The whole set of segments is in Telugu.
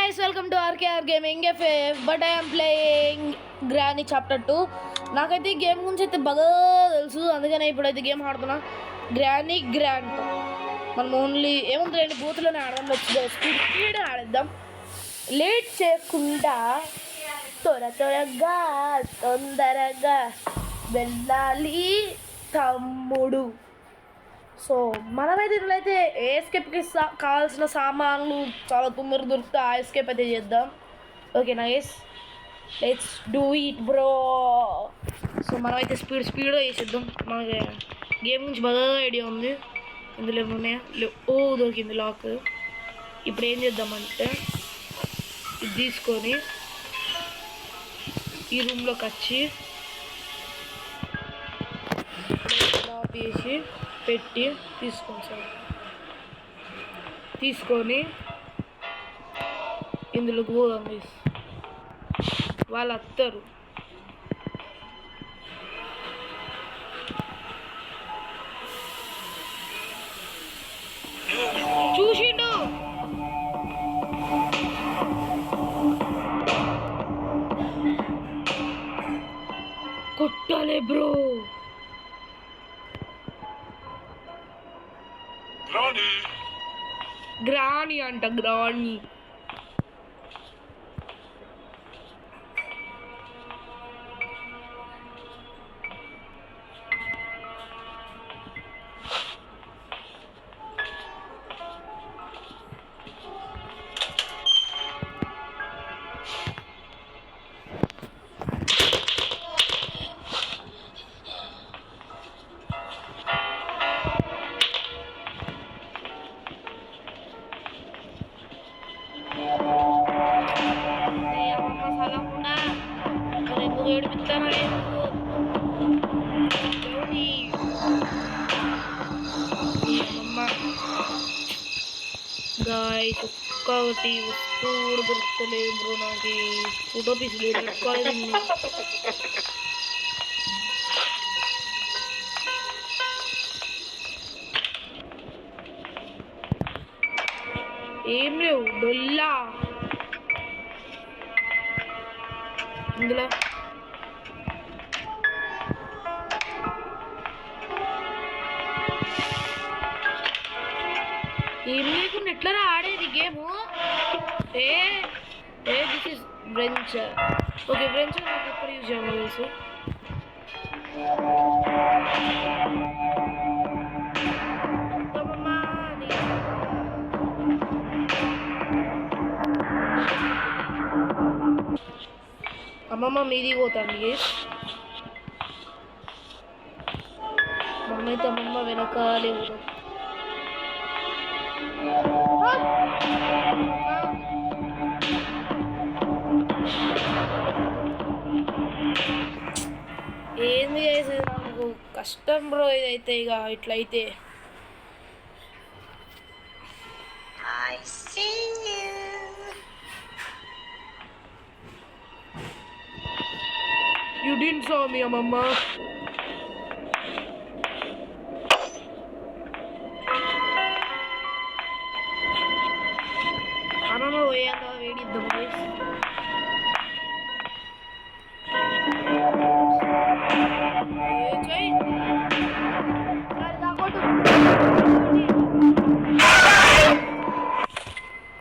guys, welcome to RKR Gaming FF. But I am playing Granny Chapter 2. నాకైతే ఈ గేమ్ గురించి అయితే బాగా తెలుసు, అందుకనే ఇప్పుడైతే గేమ్ ఆడుతున్నా. గ్రానీ గ్రాండ్ మనం ఓన్లీ ఏముంది రెండు బూతులోనే ఆడడం వచ్చింది. స్పీడ్ ఆడేద్దాం, లేట్ చేయకుండా త్వరగా తొందరగా వెళ్ళాలి తమ్ముడు. సో మనమైతే ఇట్లయితే ఏ ఎస్కేప్కి కావాల్సిన సామాన్లు చాలా తొందరగా దొరికితే ఆ ఎస్కేప్ అయితే చేద్దాం. ఓకేనా guys, let's do it bro. So మనమైతే స్పీడ్గా చేసేద్దాం. మనకి గేమ్ గురించి బాగా ఐడియా ఉంది. ఇందులో ఏమున్నాయా దొరికింది లాక్. ఇప్పుడు ఏం చేద్దామంటే ఇది తీసుకొని ఈ రూమ్లోకి వచ్చి లాక్ చేసి పెట్టి తీసుకోండి సార్. తీసుకొని ఇందులోకి పోదాం. వాళ్ళు వస్తారు. చూసిండు కొట్టాలే బ్రో. గ్రాని అంట, గ్రాని. గాయ్స్ ఒక్కటి వస్తువు కూడా దొరుకుతలేదు బ్రో. నాకు ఫోటో పీసులు పెట్టుకోలేదు. ఏం లేవు డొల్లా ఇందులో. ఏం లేకుండా ఎట్లా ఆడేది game? This is branch. Okay, branch నాకు ఎప్పుడు యూజ్ చేయాలో తెలుసు. అమ్మమ్మ మీది పోతాండి గేస్. మమ్మయితే అమ్మమ్మ వెనకాలే పోతాం. ఏంది చేసేది నాకు కష్టం బ్రో ఇదైతే. ఇక ఇట్లయితే You didn't saw me, Mama. అమ్మమ్మ పోయాక వేడిద్దాం గైస్.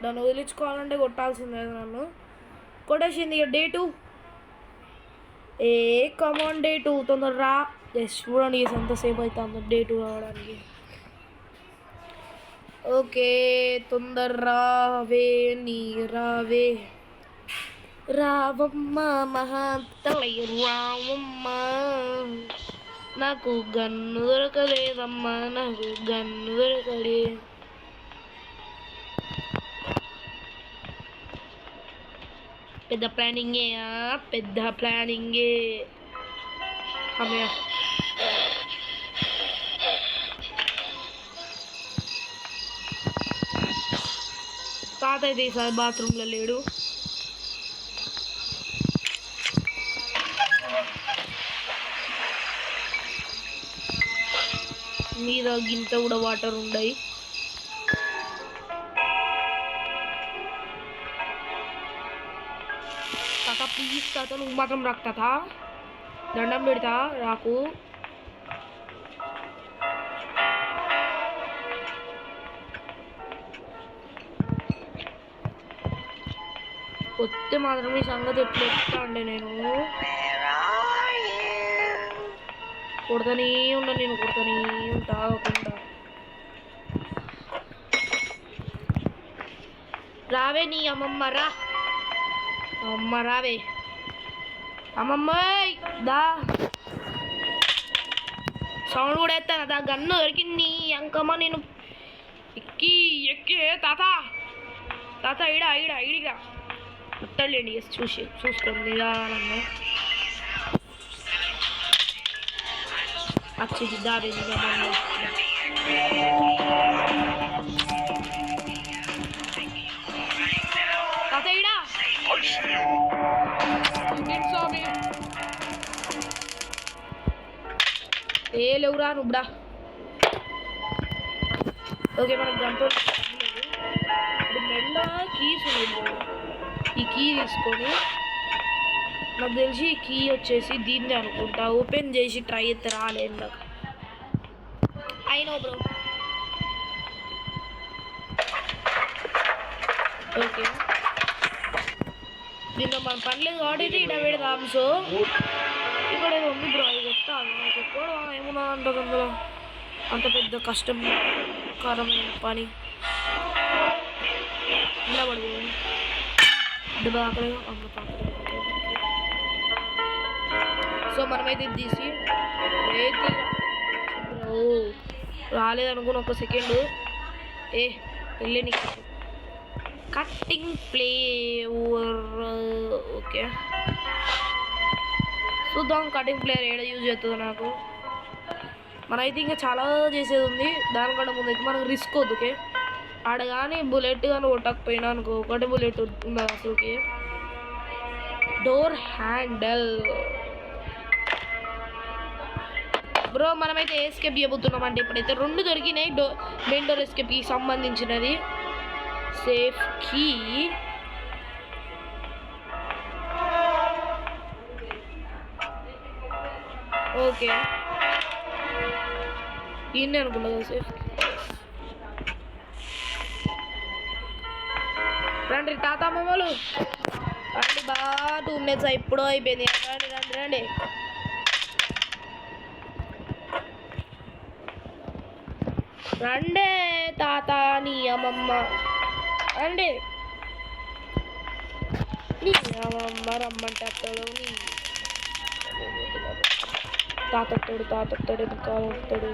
దాన్ని వదిలించుకోవాలంటే కొట్టాల్సిందే నన్ను. కొట్టేసింది ఇక డే 2. కమాన్ డే 2 తొందరరా. ఎస్ చూడండి ఎంతసేపు అవుతుంది డే 2 రావడానికి. ఓకే తొందర రావే నీ రావే రావమ్మ మహాతలై రావమ్మ. నాకు గన్ను దొరకలేదమ్మా, నాకు గన్ను దొరకలే. పెద్ద ప్లానింగే అమ్మ. తాత అయితే ఈసారి బాత్రూంలో లేడు. మీద గింత కూడా వాటర్ ఉన్నాయి. తాత ప్లీజ్ తాత నువ్వు మాత్రం రాకు తాత, దండం పెడతా రాకు. వస్తే మాత్రం ఈ సంగతి ఎట్లా చెప్తా అండి, నేను కొడతానే ఉంటా, నేను కొడతానే ఉంటా ఆగకుండా. రావే నీ అమ్మమ్మ రా, అమ్మ రావే అమ్మమ్మ దా. సౌండ్ కూడా ఎత్తాను దా, గన్ను దొరికింది అంకమ్మ. నేను ఎక్కి తాత తాత ఈడిగా ముట్టలేండి చూసుకోండి నిదానంగా. వచ్చేసి దారి తాత ఈడా ఏ లేవురా నువ్వుడా. ఓకే మనకు గంటలు మెల్ల కీస్ ఉన్నాయి. ఈ కీ తీసుకొని నాకు తెలిసి ఈ కీ వచ్చేసి దీన్ని అనుకుంటా, ఓపెన్ చేసి ట్రై చేస్తే రాలేదు నాకు. అయినో బ్రో. ఓకే దీంట్లో మనం పనిలేదు కాబట్టి ఇక్కడ పెడదాం. సో ఇక్కడ ఏదో ఉంది బ్రో, అది చెప్తాను నాకు ఎక్కడ ఏమన్నా అంటుంది అందులో. అంత పెద్ద కష్టకరమైన పని ఇలా పడిపోయింది. అక్కడే సో మనమైతే ఇది తీసి రాలేదనుకుని ఒక సెకండ్ వెళ్ళి నీకు కట్టింగ్ ప్లే ఓకే చూద్దాం కటింగ్ ప్లేయర్ ఏడ యూజ్ అవుతుందో నాకు. మనైతే ఇంకా చాలా చేసేది ఉంది, దానికంటే ముందు అయితే మనకు రిస్క్ వద్దు. ఓకే ఆడ కానీ బుల్లెట్ కానీ కొట్టకపోయినా అనుకో, ఒకటి బుల్లెట్ ఉండదు అసలుకి. డోర్ హ్యాండల్ బ్రో మనమైతే ఎస్కేప్ చేయబోతున్నాం. అంటే ఇప్పుడైతే 2 దొరికినాయి మెయిన్ డోర్ ఎస్కేప్కి సంబంధించినది. సేఫ్ కీ ఓకే దీన్నే అనుకున్నా కదా సేఫ్. రండి తాత అమ్మమ్మలు రండి, బాగా 2 minutes ఇప్పుడు అయిపోయింది. రండి రండి రండి. రండే తాత నీ అమ్మమ్మ రండి. నీ అమ్మమ్మ రమ్మంటే అత్తడు, నీ తాతొత్తాడు ఇంకా వస్తాడు.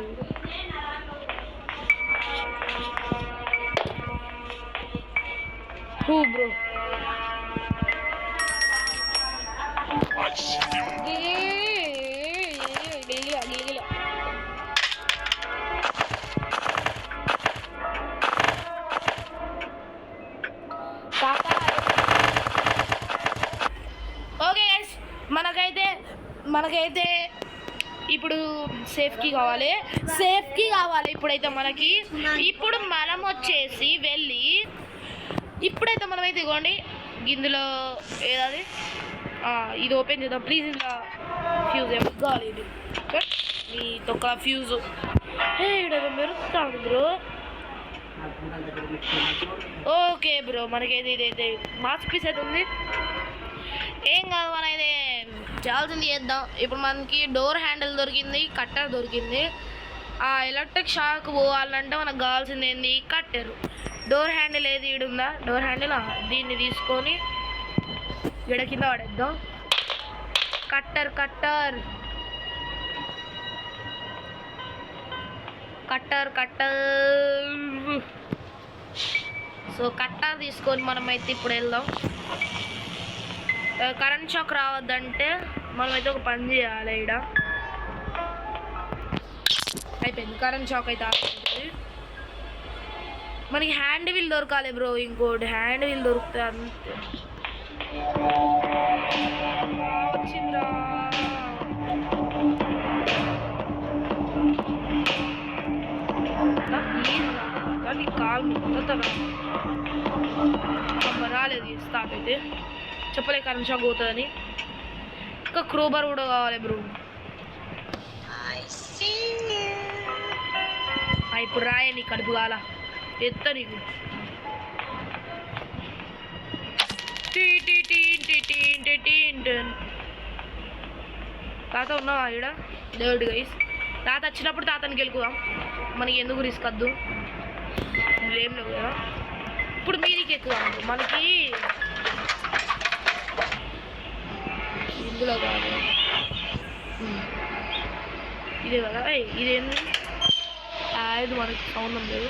బ్రో ఓకే మనకైతే ఇప్పుడు సేఫ్కి కావాలి. ఇప్పుడైతే మనకి ఇప్పుడు మనం వచ్చేసి వెళ్ళి ఇప్పుడైతే మనమైతే ఇవ్వండి ఇందులో ఏదది ఇది ఓపెన్ చేద్దాం ప్లీజ్. ఇలా ఫ్యూజ్ ఏమో కావాలి, ఇది ఈ తొక్క ఫ్యూజు ఇక్కడ మెరుస్తాను బ్రో. ఓకే బ్రో మనకైతే ఇదైతే మాస్ పీస్ అయితే ఉంది, ఏం కాదు. మన అయితే చాలాసింది చేద్దాం. ఇప్పుడు మనకి డోర్ హ్యాండిల్ దొరికింది, కట్టర్ దొరికింది. ఆ ఎలక్ట్రిక్ షాక్ పోవాలంటే మనకు కావాల్సింది ఏంది, కట్టరు. డోర్ హ్యాండిల్ ఏది ఈడుందా, డోర్ హ్యాండిల్ దీన్ని తీసుకొని గడ కింద పడేద్దాం. Cutter cutter cutter cutter so cutter తీసుకొని మనమైతే ఇప్పుడు వెళ్దాం. కరెంట్ షాక్ రావద్దంటే మనమైతే ఒక పని చేయాలి. ఇక్కడ అయిపోయింది, కరెంట్ షాక్ అయితే ఆగిపోతుంది. మనకి హ్యాండ్ వీల్ దొరకాలి బ్రో, ఇంకోటి హ్యాండ్ వీల్ దొరికితే అంతే. వచ్చిందిరా కాలు రాలేదు స్టాప్ అయితే. చెప్పలే కరెంట్ షాక్ పోతుందని. ఇంకా క్రోబార్ కూడా కావాలి బ్రో. ఇప్పుడు రాయే నీ కడుపు కాల ఎత్త నీకు. తాత ఉన్నావా ఈడ? దేవుడు గైస్, తాత వచ్చినప్పుడు తాతని గెలుకుదాం. మనకి ఎందుకు రిస్క్ వద్దు, ఏం లేవు కదా. ఇప్పుడు మీదికి ఎక్కుదాం. మనకి ఇందులో కాదు, ఇదే కదా. ఇదేంది ఇది మనకి సంబంధం లేదు.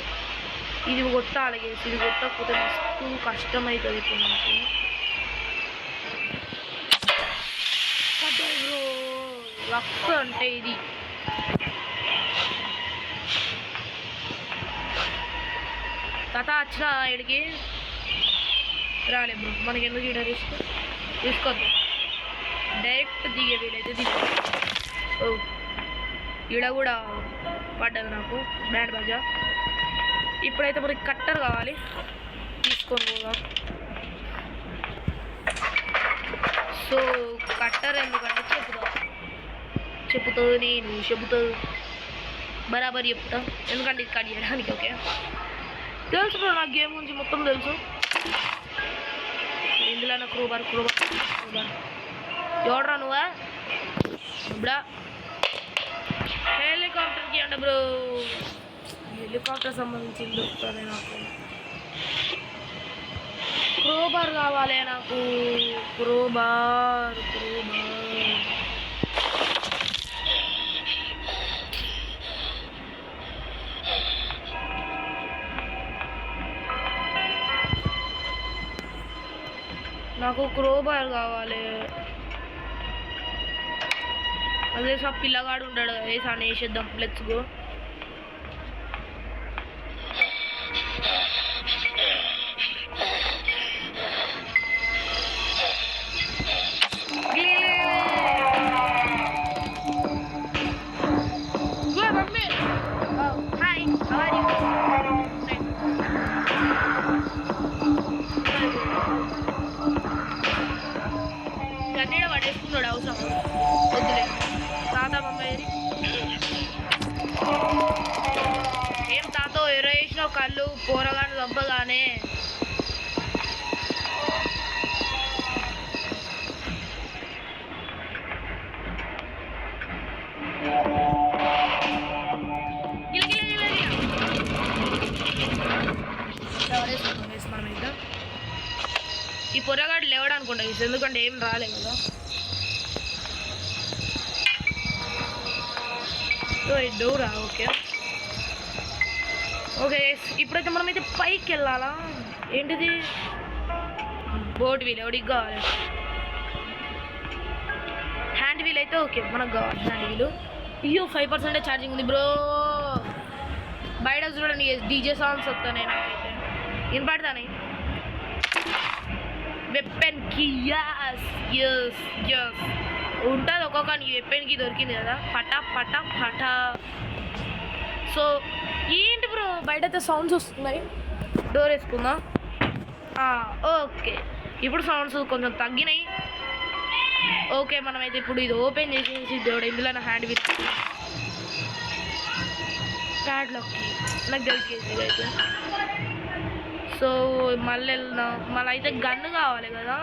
ఇది కొట్టాలి గేసి, ఇది కొట్టకపోతే మస్తు కష్టమవుతుంది ఇప్పుడు మనకి. లక్ అంటే ఇది. తాత వచ్చిన ఇడికి రాలే బ్రో, మనకి ఎందుకు ఈడ రిస్క్ తీసుకోద్దు. డైరెక్ట్ దిగే వీలైతే దిగే. ఓ ఈడ కూడా పడ్డది నాకు బ్యాండ్ బాజా. ఇప్పుడైతే మనకి కట్టర్ కావాలి, తీసుకొని పోదాం. సో కట్టర్ ఎందుకంటే చెప్పుతావు నేను చెబుతావు బరాబర్ చెప్తా, ఎందుకంటే ఇది కట్ చేయడానికి. ఓకే తెలుసు బ్రో, నాకు గేమ్ గురించి మొత్తం తెలుసు. ఇందులో నా క్రోబార్ ఎవడరా నువ్వా? ఇప్పుడా హెలికాప్టర్కి అంట బ్రో, హెలికాప్టర్ సంబంధించింది దొరుకుతుంది నాకు. క్రోబార్ కావాలి నాకు, క్రోబార్. నాకు క్రోబార్ కావాలి. అదే సా పిల్లగాడు ఉంటాడు కదా, వేసాను వేసేద్దాం. Let's go. గన్నీడ పడేసుకున్నాడు అవసరం వద్దులే. తాత మమ్మీ ఏం తాతో ఎర్ర వేసినావు కళ్ళు పోరగాని దెబ్బగానే. మనం ఇంకా ఈ పొరగాడు లేవడానుకుంటా, ఎందుకంటే ఏం రాలే కదా. Dora okay okay. ఇప్పుడైతే మనమైతే పైకి వెళ్ళాలా? ఏంటిది బోట్ వీల్ ఎవడికి కావాలి? హ్యాండ్ వీల్ అయితే ఓకే మనకు కావాలి. హ్యాండ్ వీలు అయ్యో 5% ఛార్జింగ్ ఉంది బ్రో. బయట చూడండి డీజే సాంగ్స్ వస్తాయి నాకైతే వినపడతానే. వెప్పన్కి యస్ యస్ యస్ ఉంటుంది ఒక్కొక్క నీ వెప్పన్కి దొరికింది కదా. పటా పటా పటా. సో ఏంటి బ్రో బయట అయితే సౌండ్స్ వస్తున్నాయి. డోర్ వేసుకుందాం. ఓకే ఇప్పుడు సౌండ్స్ కొంచెం తగ్గినాయి. ఓకే మనమైతే ఇప్పుడు ఇది ఓపెన్ చేసేసి దేవుడు ఇందులో నా హ్యాండ్ విత్ ప్యాడ్లాక్కి నాకు తెలిసి అయితే. సో మళ్ళీ వెళ్దాం. మళ్ళీ అయితే గన్ను కావాలి కదా.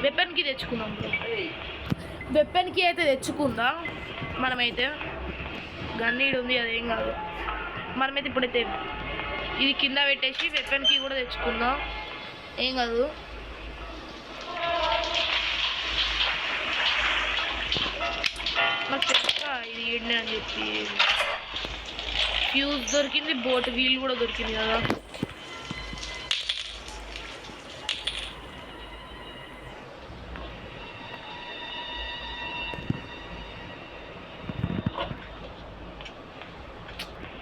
వెపన్కి తెచ్చుకుందాం. వెపన్కి అయితే తెచ్చుకుందాం మనమైతే. గన్నీడు ఉంది అదేం కాదు. మనమైతే ఇప్పుడైతే ఇది కింద పెట్టేసి వెపన్కి కూడా తెచ్చుకుందాం, ఏం కాదు. నాకు తెలుసా ఇది ఏంటి అని చెప్పి. ఫ్యూజ్ దొరికింది, బోట్ వీల్ కూడా దొరికింది కదా.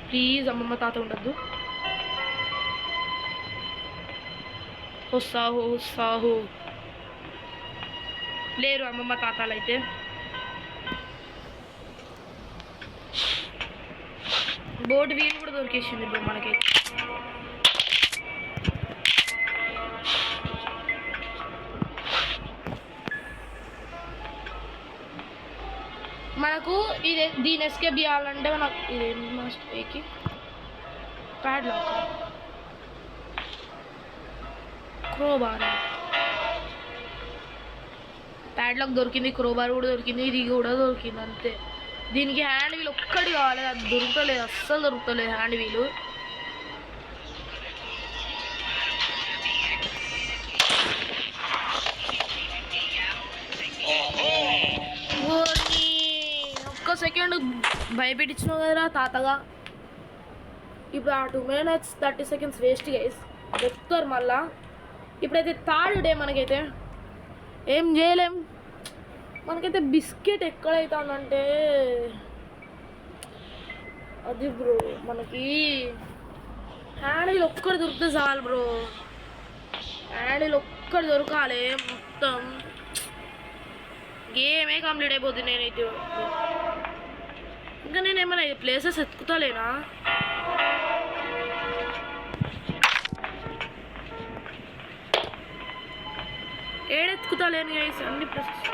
ప్లీజ్ అమ్మమ్మ తాత ఉండద్దు. వస్తాహో లేరు అమ్మమ్మ తాతలు అయితే. బోట్ వీల్ కూడా దొరికేసింది ఇప్పుడు మనకైతే. మనకు ఇది దీని ఎస్కేప్ చేయాలంటే మనకు ఇది మస్ట్ ఏకి ప్యాడ్లాక్ క్రోబార్ ప్యాడ్లాక్ దొరికింది, క్రోబార్ కూడా దొరికింది, ఇది కూడా దొరికింది అంతే. దీనికి హ్యాండ్ వీల్ ఒక్కటి కావాలి, అది దొరుకుతలేదు, అస్సలు దొరుకుతలేదు హ్యాండ్ వీలు. ఒక్క సెకండ్ భయపెట్టించినావు కదరా తాతగా. ఇప్పుడు ఆ 2 minutes 30 seconds వేస్ట్ గైస్, చెప్తారు మళ్ళా. ఇప్పుడైతే థర్డ్ డే మనకైతే ఏం చేయలేం. మనకైతే బిస్కెట్ ఎక్కడైతుందంటే అది బ్రో, మనకి హ్యాండిల్ ఒక్కటి దొరికితే చాలు బ్రో, హ్యాండిల్ ఒక్కటి దొరకాలి మొత్తం గేమే కంప్లీట్ అయిపోతుంది. నేనైతే ఇంకా నేను ఏమైనా ప్లేసెస్ ఎత్తుకుతాలేనా? ఏడెత్తుకుతాలేను గైస్ అన్ని ప్లేసెస్.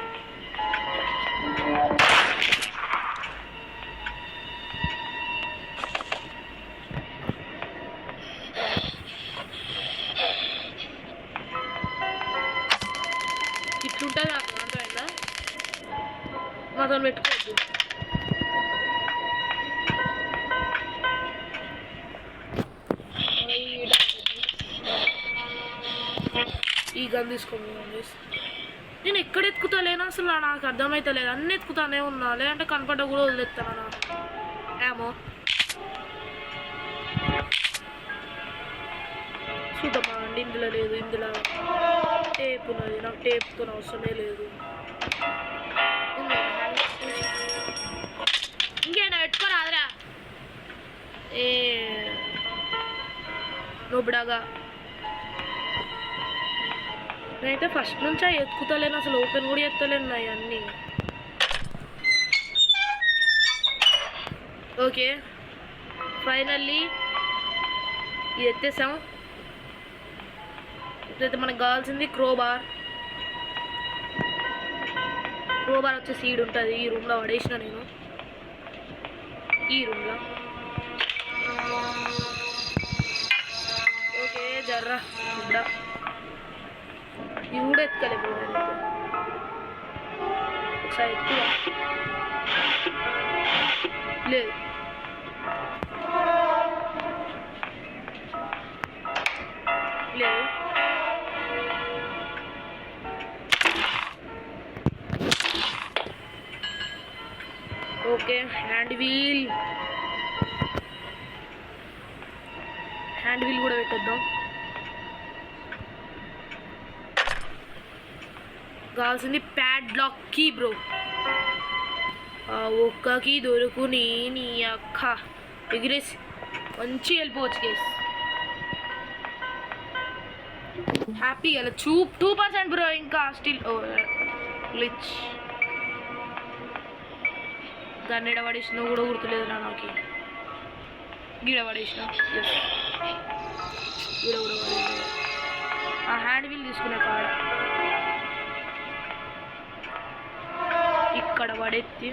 ఇట్లుంటుంది నాకు అర్థమైందా? మాతో పెట్టుకోవద్దు. ఈ గన్ తీసుకోండి. నేను ఎక్కడ ఎత్తుకుతాలేనా అసలు నాకు అర్థమవుతలేదు. అన్నీ ఎత్తుకుతానే ఉన్నా, లేదంటే కనపడ్డ కూడా వదిలేస్తాను నాకు ఏమో. చూద్దామా అండి, ఇందులో లేదు, ఇందులో టేప్ ఉన్నది, నాకు టేప్తో అవసరమే లేదు. ఇంకేనా పెట్టుకోరాదురా ఏ నోబుడాగా. నేనైతే ఫస్ట్ నుంచి ఎత్తుకుతలేను, అసలు ఓపెన్ కూడా ఎత్తలేను అవన్నీ. ఓకే ఫైనల్లీ ఇది ఎత్తేసాం. ఇప్పుడైతే మనకు కావాల్సింది క్రోబార్. క్రోబార్ వచ్చే సీడ్ ఉంటుంది ఈ రూమ్లో పడేసిన నేను, ఈ రూమ్లో. ఓకే జర్రా ఇప్పుడు ఇవి కూడా ఎత్తుకోలేదు ఒకసారి ఎత్తుగా లేదు. లేదు ఓకే హ్యాండ్ వీల్ కూడా పెట్టేద్దాం. కావాల్సింది ప్యాడ్లాక్ కీ బ్రో. ఒక్క కీ దొరుకుని నీ అక్క ఎగిరేసి మంచి వెళ్ళిపోవచ్చు కేస్. హ్యాపీ అలా 2% బ్రో. ఇంకా స్టిల్ గ్లిచ్ దాన్ని ఎడబడేసిన కూడా గుర్తులేదు నాకు. గీడ పడేసిన గీడ కూడా పడేసిన. ఆ హ్యాండ్ వీల్ తీసుకునే కాడ ఇక్కడ పడెత్తి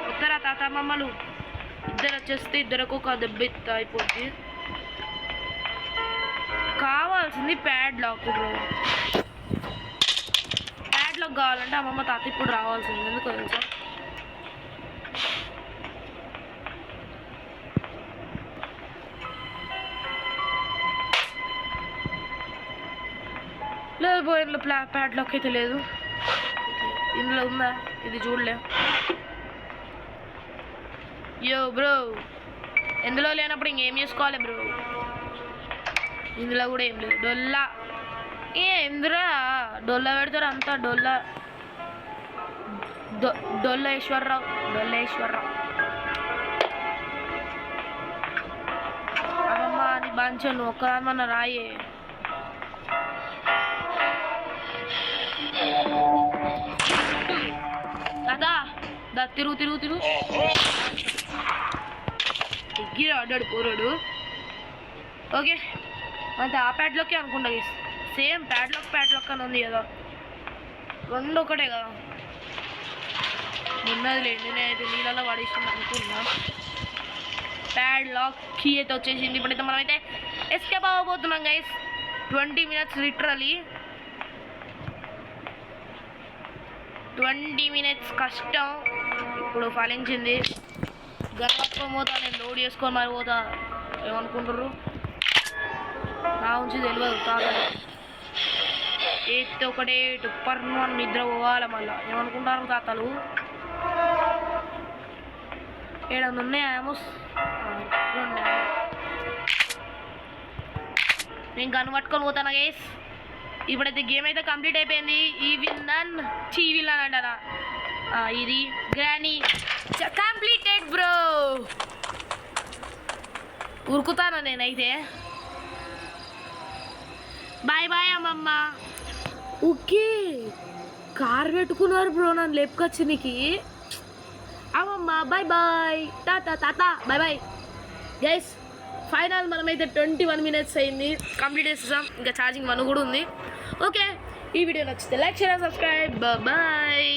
ఉత్తరా తాత మమ్మలు ఇద్దరు వచ్చేస్తే ఇద్దరికి ఒక దెబ్బెత్త అయిపోద్ది. కావాల్సింది ప్యాడ్లాక్ బ్రో. ప్యాడ్లాక్ కావాలంటే అమ్మమ్మ తాత ఇప్పుడు రావాల్సింది. ఎందుకు తెలుసా? లేదు బ్రో, ఇందులో ప్యాడ్లాక్ అయితే లేదు. ఇందులో ఉందా? ఇది చూడలే. యో బ్రో, ఎందులో లేనప్పుడు ఇంకేం చేసుకోవాలి బ్రో? ఇందులో కూడా ఏం లేదు. డొల్లా ఎందురా డొల్లా పెడతారు అంతా? డొల్లేశ్వరరావు అమ్మమ్మ అని బాంచను ఒక్కదానిమన్నా రాయే. దా తిరుగు ఎగ్గిర ఆడాడు పోరాడు. ఓకే అంటే ఆ ప్యాడ్లోకే అనుకుంటా. సేమ్ ప్యాడ్లాక్ అని ఉంది కదా. రెండు ఒకటే కదా, ఉన్నది లేదు. నేనైతే నీళ్ళలో పడేసింది అనుకున్నా. ప్యాడ్ లాక్ కీ అయితే వచ్చేసింది. ఇప్పుడైతే మనమైతే ఎస్కేప్ అవ్వబోతున్నాం గైస్. 20 minutes లిటరలీ 20 minutes కష్టం ఇప్పుడు ఫలించింది. గర్వత్వం పోతా, నేను లోడ్ చేసుకొని మరి పోతా. ఏమనుకుంటారు నా ఉంచి తెలియదు. తాగదు ఎత్తే ఒకటే టుప్పర్ను అని నిద్ర పోవాలి. మళ్ళీ ఏమనుకుంటారు తాతలు. 700 ఉన్నాయా ఆమోస్? నేను గన్ను పట్టుకొని పోతాను గైస్. ఇప్పుడైతే గేమ్ అయితే కంప్లీట్ అయిపోయింది. ఈ విన్నాన్ చీ విన్నాన్ అంటారా, ఇది గ్రానీ కంప్లీటెడ్ బ్రో. ఉరుకుతాను నేనైతే. బాయ్ బాయ్ అమ్మమ్మ. ఓకే కార్ పెట్టుకున్నారు బ్రో నన్ను లేపుకొచ్చినికి. అమ్మమ్మ బాయ్ బాయ్, తాత తాత బాయ్ బాయ్. గైస్ ఫైనల్ మనమైతే 21 minutes అయింది, కంప్లీట్ చేసేసాం. ఇంకా ఛార్జింగ్ 1 కూడా ఉంది. ఓకే ఈ వీడియో నచ్చితే లైక్ షేర్ సబ్స్క్రైబ్. బాయ్.